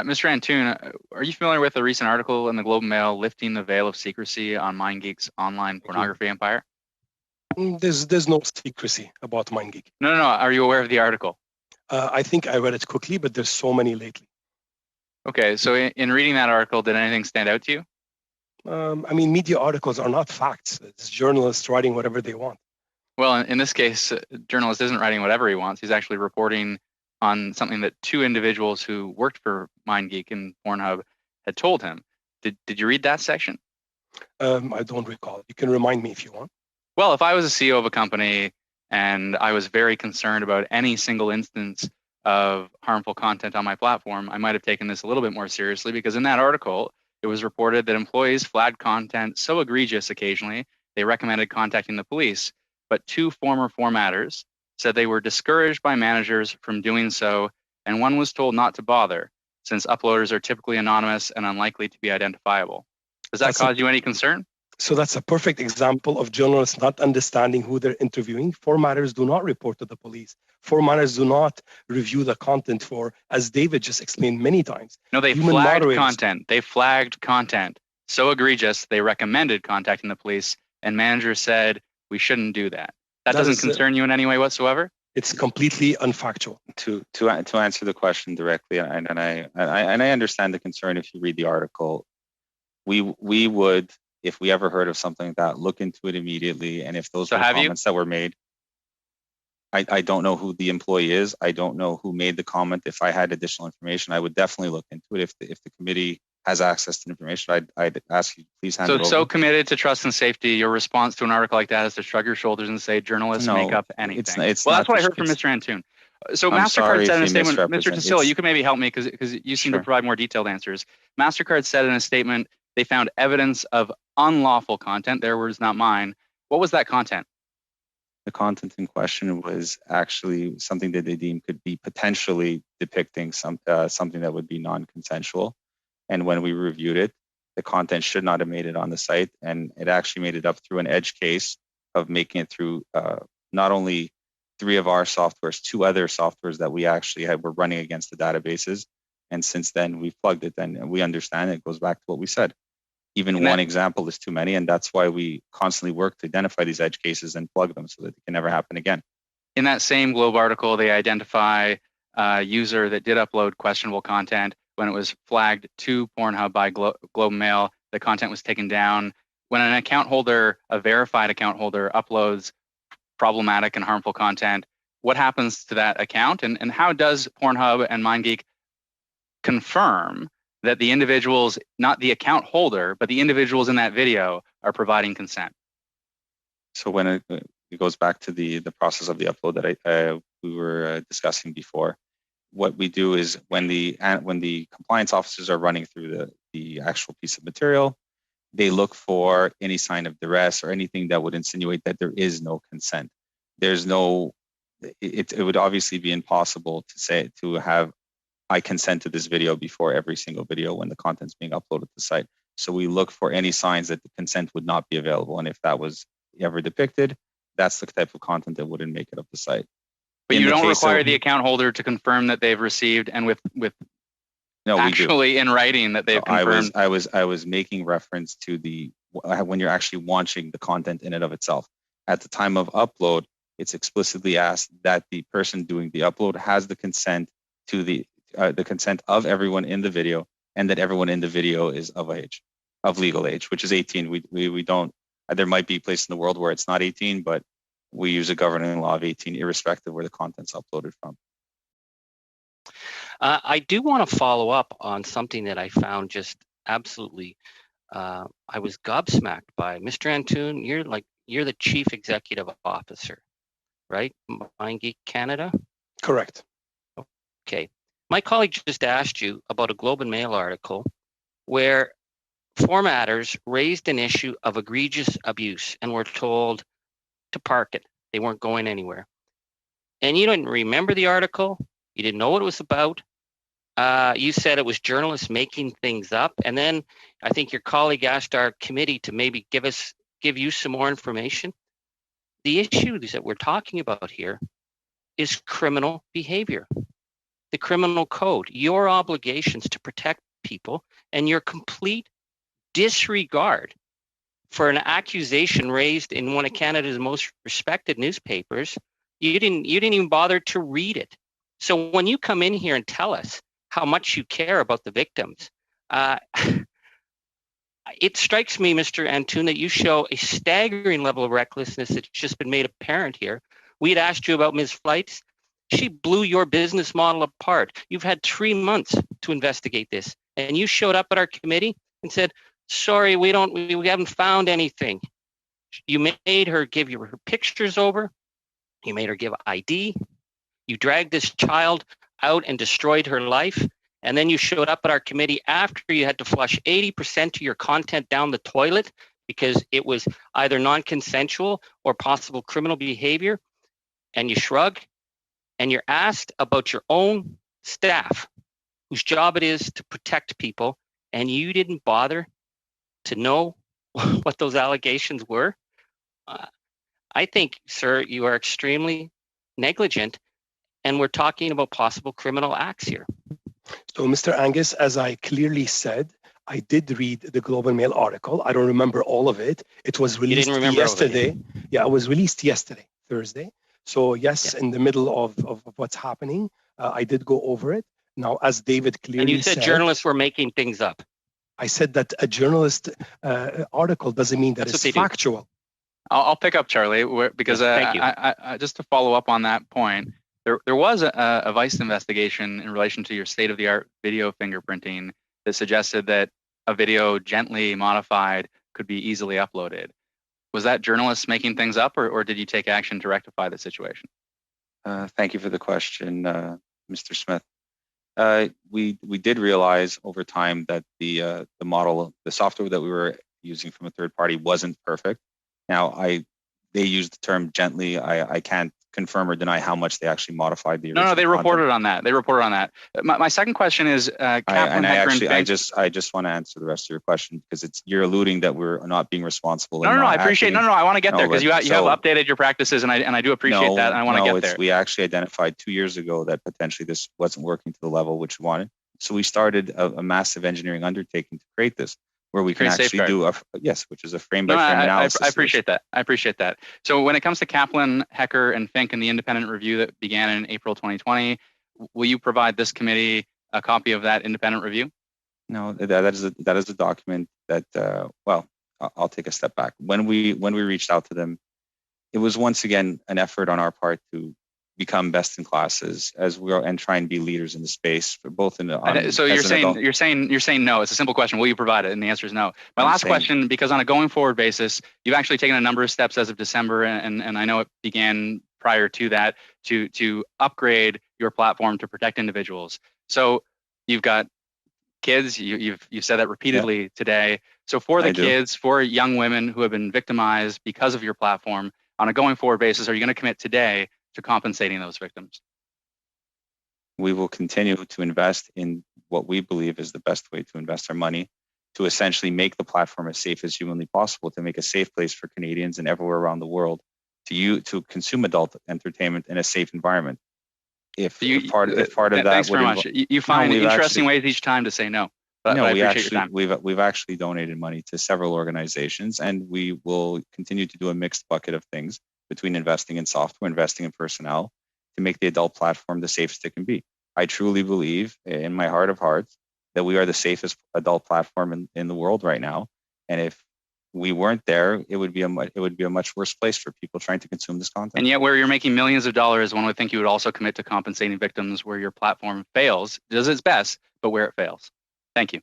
Mr. Antoon, are you familiar with a recent article in the Globe and Mail lifting the veil of secrecy on MindGeek's online Thank you. pornography empire? There's no secrecy about MindGeek. No. Are you aware of the article? I think I read it quickly, but there's so many lately. Okay, so in reading that article, did anything stand out to you? Media articles are not facts. It's journalists writing whatever they want. Well, in this case, a journalist isn't writing whatever he wants. He's actually reporting on something that two individuals who worked for MindGeek and Pornhub had told him. Did you read that section? I don't recall. You can remind me if you want. Well, if I was a CEO of a company and I was very concerned about any single instance of harmful content on my platform, I might have taken this a little bit more seriously, because in that article, it was reported that employees flagged content so egregious occasionally, they recommended contacting the police. But two former formatters said they were discouraged by managers from doing so, and one was told not to bother, since uploaders are typically anonymous and unlikely to be identifiable. Does that cause you any concern? So that's a perfect example of journalists not understanding who they're interviewing. Formatters do not report to the police. Formatters do not review the content for, as David just explained many times. No, they flagged content. They flagged content so egregious, they recommended contacting the police, and managers said, we shouldn't do that. That doesn't concern you in any way whatsoever? It's completely unfactual. To answer the question directly, and I understand the concern if you read the article. We would, if we ever heard of something like that, look into it immediately. And if those were comments that were made, I don't know who the employee is. I don't know who made the comment. If I had additional information, I would definitely look into it. If the committee has access to information, I'd ask you to please hand it over. So committed to trust and safety, your response to an article like that is to shrug your shoulders and say journalists make up anything. It's well, that's what I heard from Mr. Antoon. So MasterCard said in a statement, Mr. Tassila, you can maybe help me because you seem to provide more detailed answers. MasterCard said in a statement they found evidence of unlawful content. Their words, not mine. What was that content? The content in question was actually something that they deemed could be potentially depicting something that would be non-consensual. And when we reviewed it, the content should not have made it on the site. And it actually made it up through an edge case of making it through not only 3 of our softwares, 2 other softwares that we actually were running against the databases. And since then, we've plugged it. And we understand it goes back to what we said. Even one example is too many. And that's why we constantly work to identify these edge cases and plug them so that it can never happen again. In that same Globe article, they identify a user that did upload questionable content. When it was flagged to Pornhub by Globe Mail, the content was taken down. When an account holder, a verified account holder, uploads problematic and harmful content, what happens to that account? And how does Pornhub and MindGeek confirm that the individuals, not the account holder, but the individuals in that video are providing consent? So when it goes back to the process of the upload that we were discussing before, what we do is when the compliance officers are running through the actual piece of material, they look for any sign of duress or anything that would insinuate that there is no consent. There's no, it would obviously be impossible to have I consent to this video before every single video when the content's being uploaded to the site. So we look for any signs that the consent would not be available. And if that was ever depicted, that's the type of content that wouldn't make it up the site. But you don't require the account holder to confirm that they've received and with actually in writing that they've confirmed. I was making reference to when you're actually watching the content in and of itself. At the time of upload, it's explicitly asked that the person doing the upload has the consent to the consent of everyone in the video, and that everyone in the video is of legal age, which is 18. We don't. There might be a place in the world where it's not 18, but we use a governing law of 18, irrespective of where the content's uploaded from. I do want to follow up on something that I found just absolutely. I was gobsmacked by Mr. Antoon. You're the chief executive officer, right? MindGeek Canada. Correct. Okay. My colleague just asked you about a Globe and Mail article where formatters raised an issue of egregious abuse and were told to park it. They weren't going anywhere. And you didn't remember the article. You didn't know what it was about. You said it was journalists making things up. And then I think your colleague asked our committee to maybe give you some more information. The issue that we're talking about here is criminal behavior. the criminal code, your obligations to protect people, and your complete disregard for an accusation raised in one of Canada's most respected newspapers. You didn't even bother to read it. So when you come in here and tell us how much you care about the victims, it strikes me, Mr. Antoon, that you show a staggering level of recklessness that's just been made apparent here. We had asked you about Ms. Flights. She blew your business model apart. You've had 3 months to investigate this, and you showed up at our committee and said, sorry, we haven't found anything. You made her give you her pictures over. You made her give ID. You dragged this child out and destroyed her life. And then you showed up at our committee after you had to flush 80% of your content down the toilet because it was either non-consensual or possible criminal behavior. And you shrug and you're asked about your own staff whose job it is to protect people. And you didn't bother to know what those allegations were. I think, sir, you are extremely negligent. And we're talking about possible criminal acts here. So, Mr. Angus, as I clearly said, I did read the Global Mail article. I don't remember all of it. It was released yesterday. Yeah, it was released yesterday, Thursday. So, yes, in the middle of what's happening, I did go over it. Now, as David clearly said... And you said journalists were making things up. I said that a journalist article doesn't mean that it's factual. I'll pick up, Charlie, because I just to follow up on that point, there was a Vice investigation in relation to your state-of-the-art video fingerprinting that suggested that a video gently modified could be easily uploaded. Was that journalists making things up, or did you take action to rectify the situation? Thank you for the question, Mr. Smith. We did realize over time that the software that we were using from a third party wasn't perfect. Now, they used the term gently. I can't confirm or deny how much they actually modified the original No, they reported content. on that. They reported on that. My second question is, I just want to answer the rest of your question because you're alluding that we're not being responsible. No, I appreciate. No, I want to get there because you have updated your practices, and I do appreciate that. And I want to get there. We actually identified 2 years ago that potentially this wasn't working to the level which we wanted. So we started a massive engineering undertaking to create this, where we can actually do which is a frame by frame analysis. I appreciate that. I appreciate that. So when it comes to Kaplan, Hecker, and Fink and the independent review that began in April 2020, will you provide this committee a copy of that independent review? No, that is a document that I'll take a step back. When we reached out to them, it was once again an effort on our part to become best in classes and try and be leaders in the space for both in the. So you're saying no. It's a simple question. Will you provide it? And the answer is no. My last question, because on a going forward basis, you've actually taken a number of steps as of December, and I know it began prior to that to upgrade your platform to protect individuals. So you've got kids. You've said that repeatedly today. So for the kids, for young women who have been victimized because of your platform, on a going forward basis, are you going to commit today to compensating those victims? We will continue to invest in what we believe is the best way to invest our money to essentially make the platform as safe as humanly possible, to make a safe place for Canadians and everywhere around the world to consume adult entertainment in a safe environment. If part of that, thanks very much. You find interesting ways each time to say no. But I appreciate your time. We've actually donated money to several organizations, and we will continue to do a mixed bucket of things between investing in software, investing in personnel, to make the adult platform the safest it can be. I truly believe, in my heart of hearts, that we are the safest adult platform in the world right now. And if we weren't there, it would be a much worse place for people trying to consume this content. And yet, where you're making millions of dollars, one would think you would also commit to compensating victims where your platform fails, does its best, but where it fails. Thank you.